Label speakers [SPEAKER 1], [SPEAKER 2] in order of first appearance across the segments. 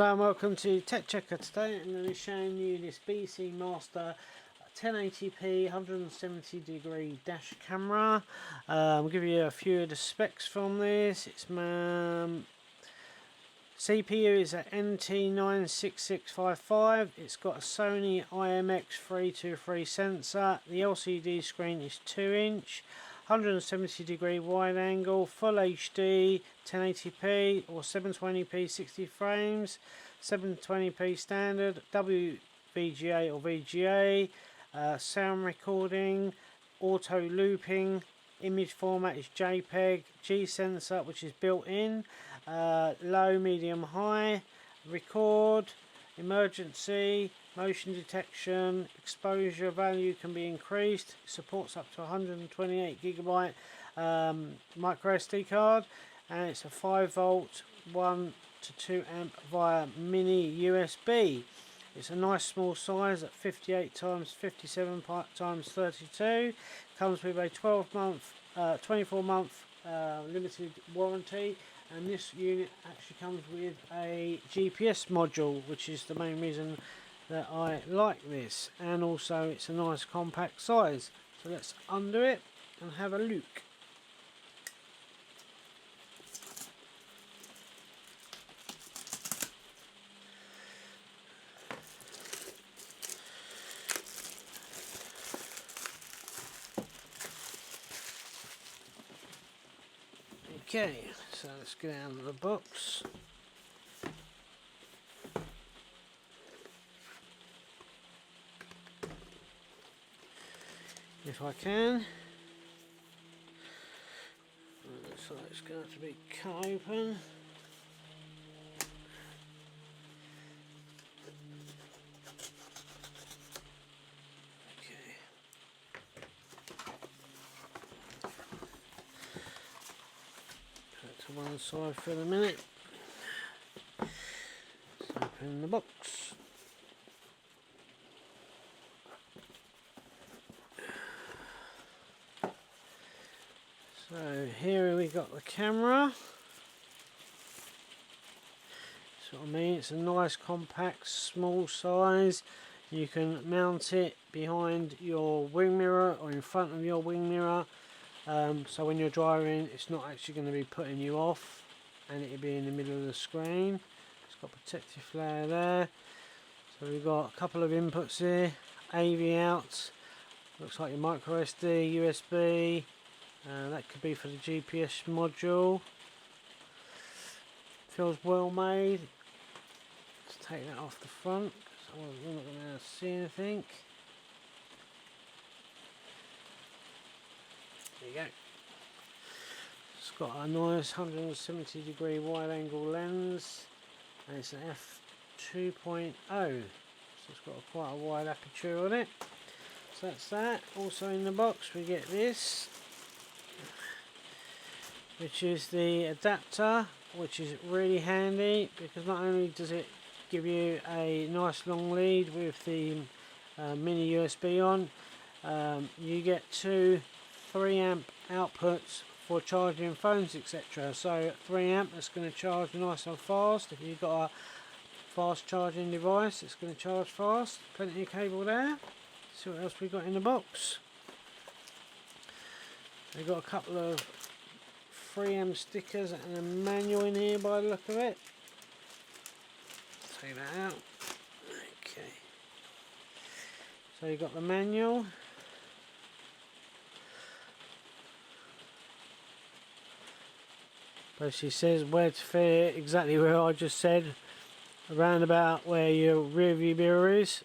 [SPEAKER 1] Hello and welcome to Techchecker. Today I'm going to be showing you this BC Master 1080p 170 degree dash camera. I'll give you a few of the specs from this. Its CPU is an NT96655. It's got a Sony IMX 323 sensor. The LCD screen is 2-inch. 170 degree wide angle, full HD, 1080p or 720p 60 frames, 720p standard, WVGA or VGA, sound recording, auto looping, image format is JPEG, G sensor which is built in, low, medium, high, record, emergency, motion detection, exposure value can be increased. It supports up to 128GB micro SD card, and it's a 5V 1 to 2 amp via mini USB. It's a nice small size at 58 times 57 times 32. Comes with a 24-month limited warranty, and this unit actually comes with a GPS module, which is the main reason that I like this, and also it's a nice compact size. So let's undo it and have a look. Okay, so let's get out of the box. If I can. So it's going to have to be cut open. Okay. Put it to one side for a minute. Let's open the box. So here we got the camera. That's what I mean. It's a nice compact small size. You can mount it behind your wing mirror or in front of your wing mirror, so when you're driving it's not actually going to be putting you off, and it'll be in the middle of the screen. It's got protective flare there. So we've got a couple of inputs here. AV out, looks like your micro SD, USB. That could be for the GPS module. Feels well made. Let's take that off the front, so we're not going to see anything. There you go. It's got a nice 170 degree wide angle lens, and it's an f2.0, so it's got quite a wide aperture on it. So that's that. Also in the box we get this, which is the adapter, which is really handy because not only does it give you a nice long lead with the mini USB on, you get two 3A outputs for charging phones, etc. So 3A, that's going to charge nice and fast. If you've got a fast charging device, it's going to charge fast. Plenty of cable there. Let's see what else we got in the box. We've got a couple of 3M stickers and a manual in here by the look of it. Take that out. Okay. So you've got the manual. Basically says where to fit it, exactly where I just said, around about where your rear view mirror is,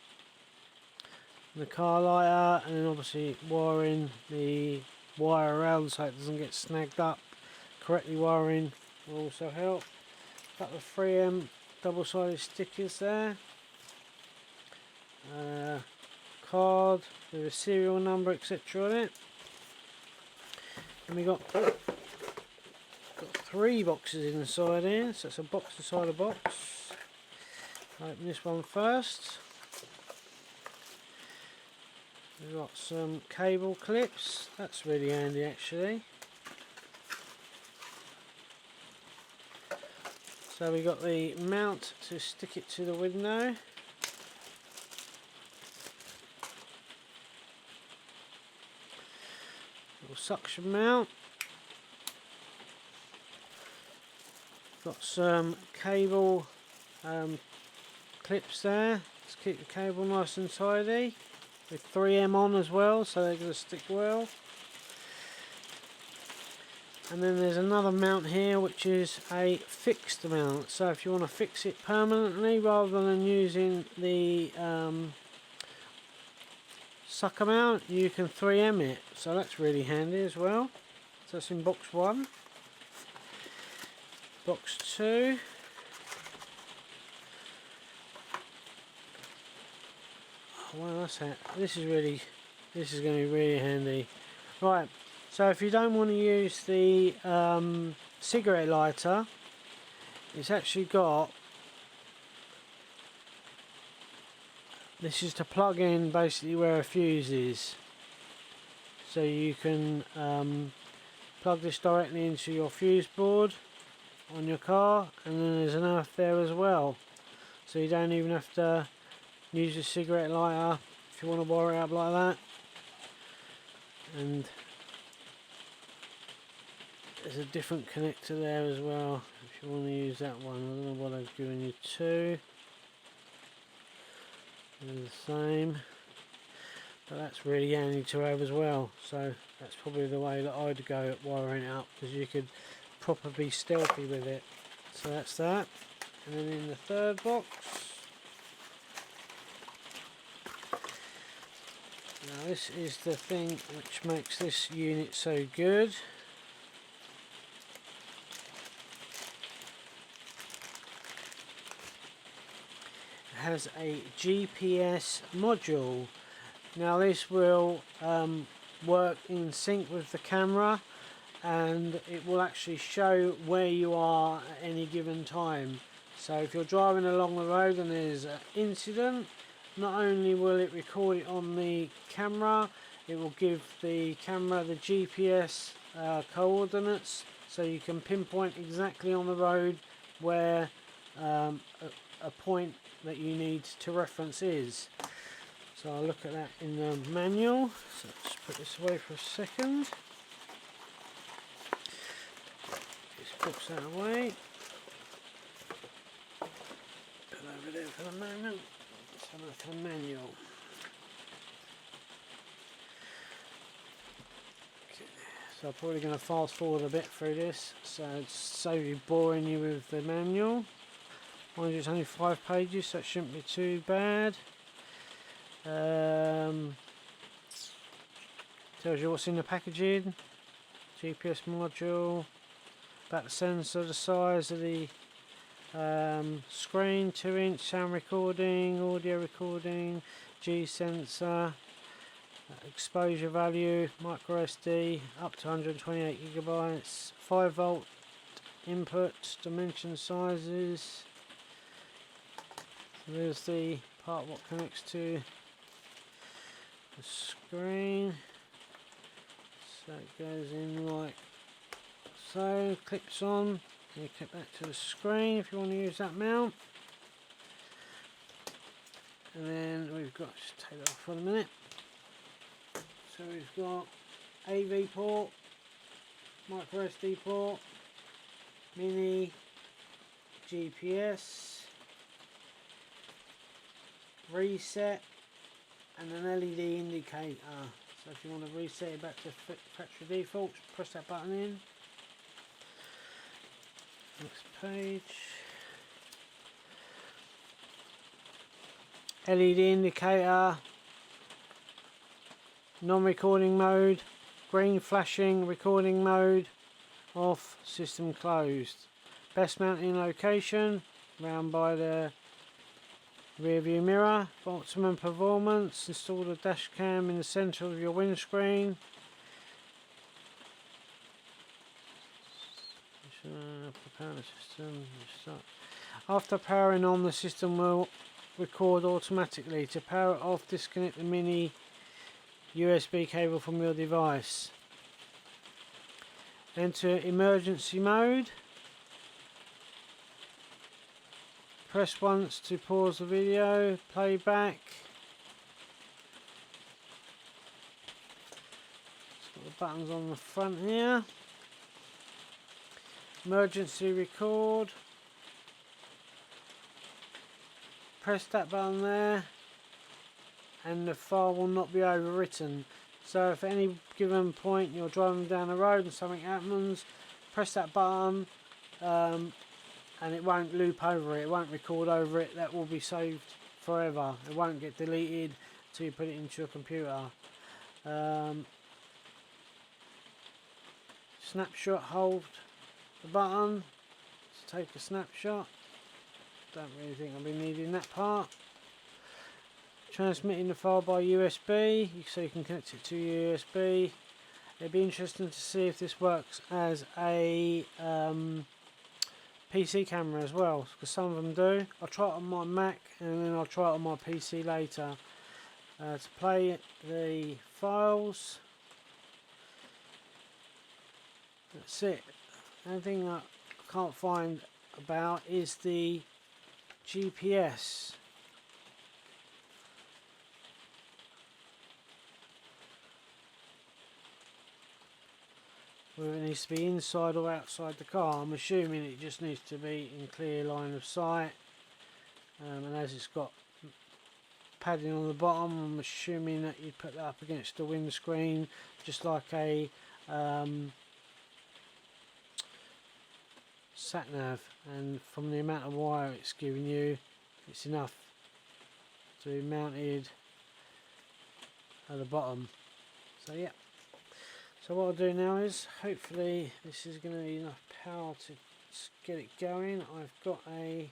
[SPEAKER 1] the car lighter, and then obviously wiring the wire around so it doesn't get snagged up. Correctly wiring will also help. A couple of 3M double-sided stickers there. Card with a serial number, etc. on it. And we got 3 boxes inside here, so it's a box inside a box. I'll open this one first. We've got some cable clips. That's really handy actually. So we got the mount to stick it to the window. Little suction mount. Got some cable clips there to keep the cable nice and tidy, with 3M on as well, so they're going to stick well. And then there's another mount here which is a fixed mount, so if you want to fix it permanently rather than using the sucker mount, you can 3M it, so that's really handy as well. So that's in box 1. Box 2. Oh, well, that's it. This is going to be really handy. Right, so if you don't want to use the cigarette lighter, it's actually got, this is to plug in basically where a fuse is. So you can plug this directly into your fuse board on your car, and then there's an earth there as well, so you don't even have to use a cigarette lighter if you want to wire it up like that. And there's a different connector there as well if you want to use that one. I don't know what I've given you two. They're the same, but that's really handy to have as well, so that's probably the way that I'd go at wiring it up, because you could proper be stealthy with it. So that's that. And then in the third box, now this is the thing which makes this unit so good. It has a GPS module. Now this will work in sync with the camera, and it will actually show where you are at any given time. So if you're driving along the road and there's an incident, not only will it record it on the camera, it will give the camera the GPS coordinates, so you can pinpoint exactly on the road where a point that you need to reference is. So I'll look at that in the manual. So let's put this away for a second. Puts that away. Put it over there for the moment. Let's have a look at the manual. Okay. So I'm probably going to fast forward a bit through this, so it's so boring you with the manual. Mind you, it's only 5 pages, so it shouldn't be too bad. Tells you what's in the packaging. GPS module. About the sensor, the size of the screen, 2-inch sound recording, audio recording, G sensor, exposure value, micro SD, up to 128 gigabytes, 5 volt input, dimension sizes. So there's the part what connects to the screen. So it goes in like so, clips on, you clip that to the screen if you want to use that mount. And then we've got, just take that off for a minute. So we've got AV port, micro SD port, mini, GPS, reset, and an LED indicator. So if you want to reset it back to factory defaults, press that button in. Next page. LED indicator, non-recording mode, green flashing, recording mode, off, system closed. Best mounting location, round by the rear view mirror. For optimum performance, install the dash cam in the centre of your windscreen. Power system. After powering on, the system will record automatically. To power it off, disconnect the mini USB cable from your device. Enter emergency mode. Press once to pause the video, playback. It's got the buttons on the front here. Emergency record. Press that button there and the file will not be overwritten. So if at any given point you're driving down the road and something happens, press that button and it won't loop over it, it won't record over it. That will be saved forever. It won't get deleted until you put it into your computer. Snapshot, hold the button to take a snapshot. Don't really think I'll be needing that part. Transmitting the file by USB, so you can connect it to USB. It'd be interesting to see if this works as a PC camera as well, because some of them do. I'll try it on my Mac and then I'll try it on my PC later. To play the files, that's it. The only thing I can't find about is the GPS. Whether it needs to be inside or outside the car. I'm assuming it just needs to be in clear line of sight, and as it's got padding on the bottom, I'm assuming that you put that up against the windscreen just like a sat nav, and from the amount of wire it's giving you, it's enough to be mounted at the bottom. So yeah, so what I'll do now is, hopefully this is going to be enough power to get it going. I've got a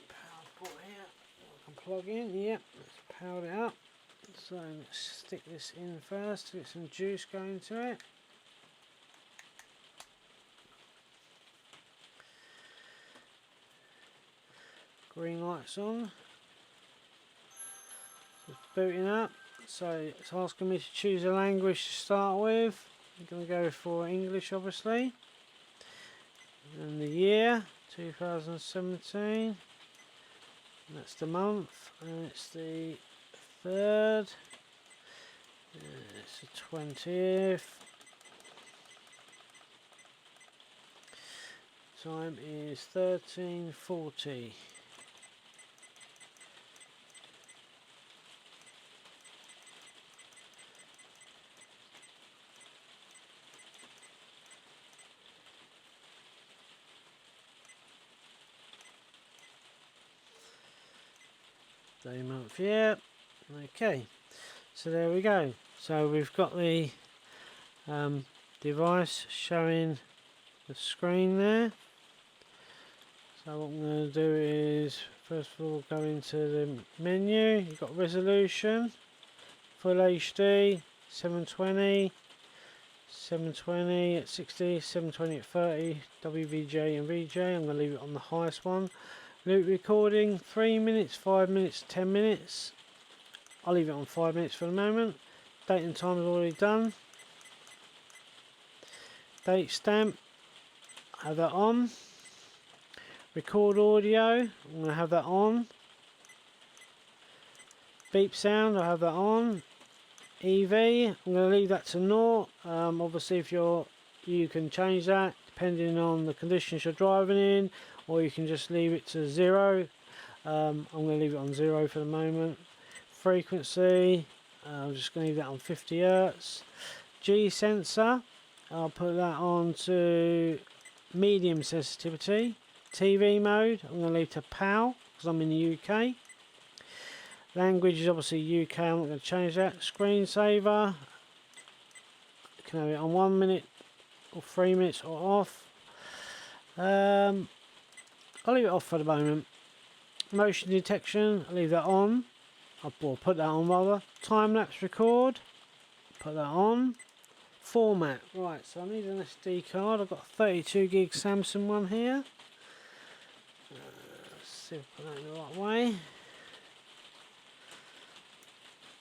[SPEAKER 1] power port here I can plug in. Yep, let's power it up. So let's stick this in first to get some juice going to it. Green light's on. It's booting up. So it's asking me to choose a language to start with. I'm going to go for English, obviously. And the year, 2017. And that's the month. And it's the 3rd. It's the 20th. Time is 13:40. Day, month, year. Okay, so there we go. So we've got the device showing the screen there. So what I'm going to do is, first of all, go into the menu. You've got resolution, full HD, 720, 720 at 60, 720 at 30, WVJ and VJ. I'm going to leave it on the highest one. Loop recording, 3 minutes, 5 minutes, 10 minutes. I'll leave it on 5 minutes for the moment. Date and time is already done. Date stamp, have that on. Record audio, I'm going to have that on. Beep sound, I have that on. EV, I'm going to leave that to 0. Obviously if you can change that depending on the conditions you're driving in, or you can just leave it to 0. I'm going to leave it on 0 for the moment. Frequency, I'm just going to leave that on 50 Hz. G sensor, I'll put that on to medium sensitivity. TV mode, I'm going to leave to PAL because I'm in the UK. Language is obviously UK, I'm not going to change that. Screensaver, you can have it on 1 minute or 3 minutes or off. I'll leave it off for the moment. Motion detection, I'll leave that on. I'll put that on rather. Time-lapse record, put that on. Format, right, so I need an SD card. I've got a 32 gig Samsung one here. Let's see if I put that in the right way.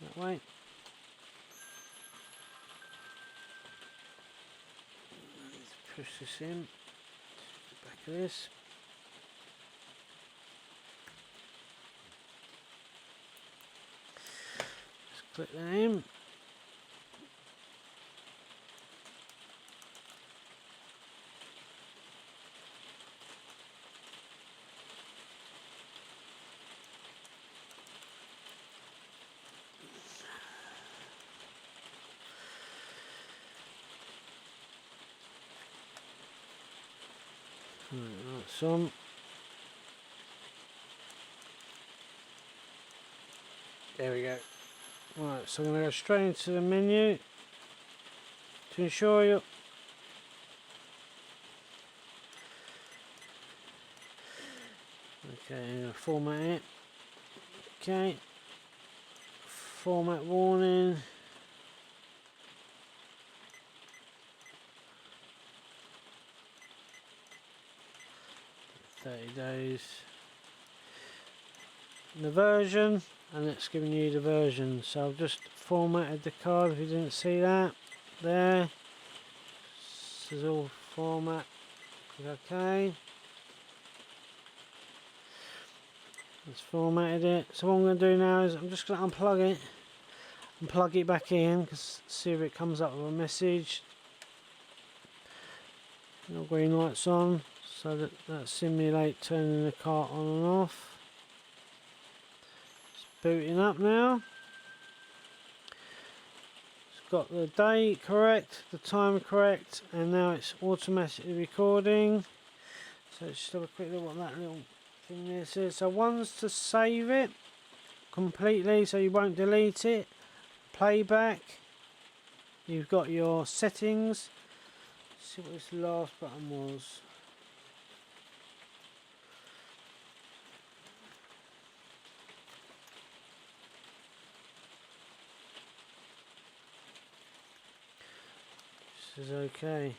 [SPEAKER 1] That way. Let's push this in. of this. Just click that in. That's on. There we go. Right, so I'm going to go straight into the menu to ensure you. Okay, I'm going to format it. Okay, format warning. $30. The version, and it's giving you the version. So I've just formatted the card. If you didn't see that, there. This is all format. Click OK. It's formatted it. So what I'm going to do now is I'm just going to unplug it and plug it back in, because see if it comes up with a message. No green lights on, so that simulate turning the cart on and off. It's booting up now. It's got the date correct, the time correct, and now it's automatically recording. So let's just have a quick look what that little thing there says. So one's to save it completely so you won't delete it. Playback. You've got your settings. Let's see what this last button was. This is okay.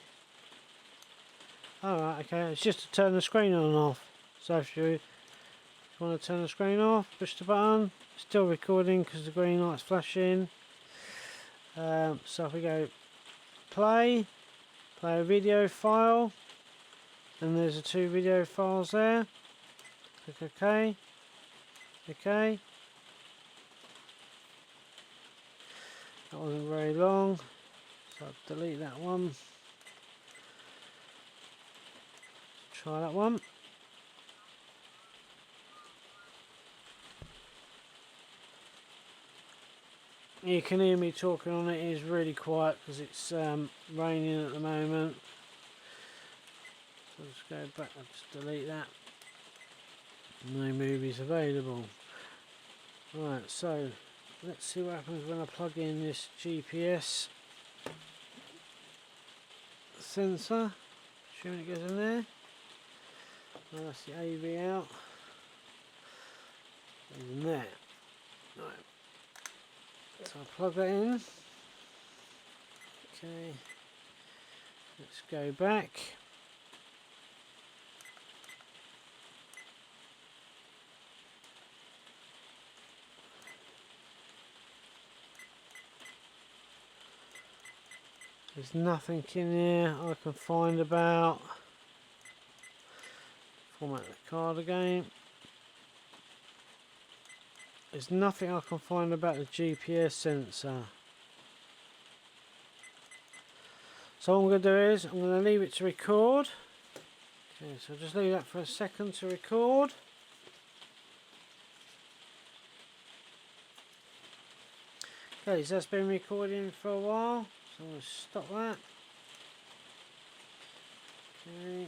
[SPEAKER 1] Alright, okay, it's just to turn the screen on and off. So if you want to turn the screen off, push the button. Still recording because the green light's flashing. So if we go play a video file, and there's the 2 video files there. Click OK. OK. That wasn't very long, so I'll delete that one. Try that one. You can hear me talking on it. It is really quiet because it's raining at the moment. So let's go back and just delete that. No movies available. Right, so let's see what happens when I plug in this GPS sensor. Assuming it goes in there. Well, that's the AV out. And there. Right. So I'll plug that in. Okay. Let's go back. There's nothing in here I can find about. Format the card again. There's nothing I can find about the GPS sensor. So what I'm going to do is I'm going to leave it to record. Okay, so just leave that for a second to record. Okay, so that's been recording for a while. So I'm going to stop that. Okay.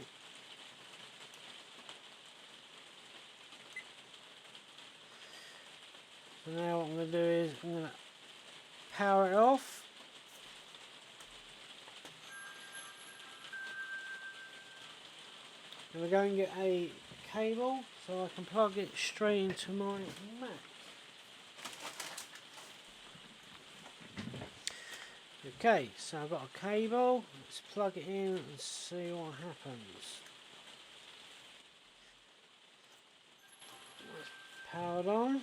[SPEAKER 1] So now what I'm going to do is I'm going to power it off. I'm going to go and get a cable so I can plug it straight into my Mac. Okay, so I've got a cable. Let's plug it in and see what happens. It's powered on.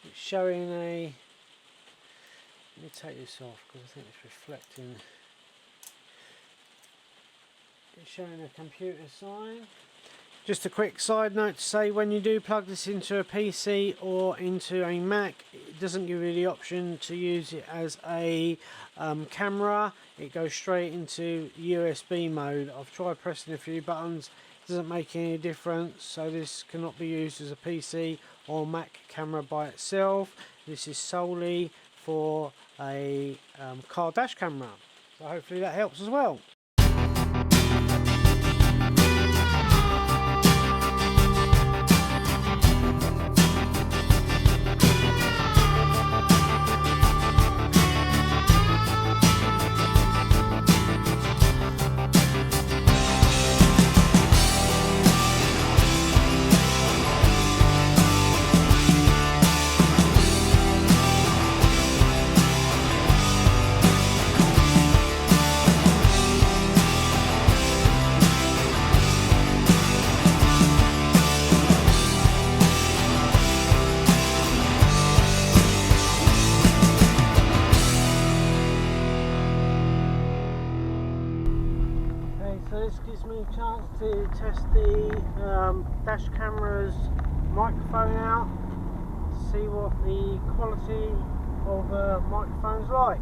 [SPEAKER 1] It's showing a. Let me take this off because I think it's reflecting. It's showing a computer sign. Just a quick side note to say, when you do plug this into a PC or into a Mac, it doesn't give you the option to use it as a camera. It goes straight into USB mode. I've tried pressing a few buttons, it doesn't make any difference, so this cannot be used as a PC or Mac camera by itself. This is solely for a car dash camera, so hopefully that helps as well. So this gives me a chance to test the dash camera's microphone out, to see what the quality of the microphone's like.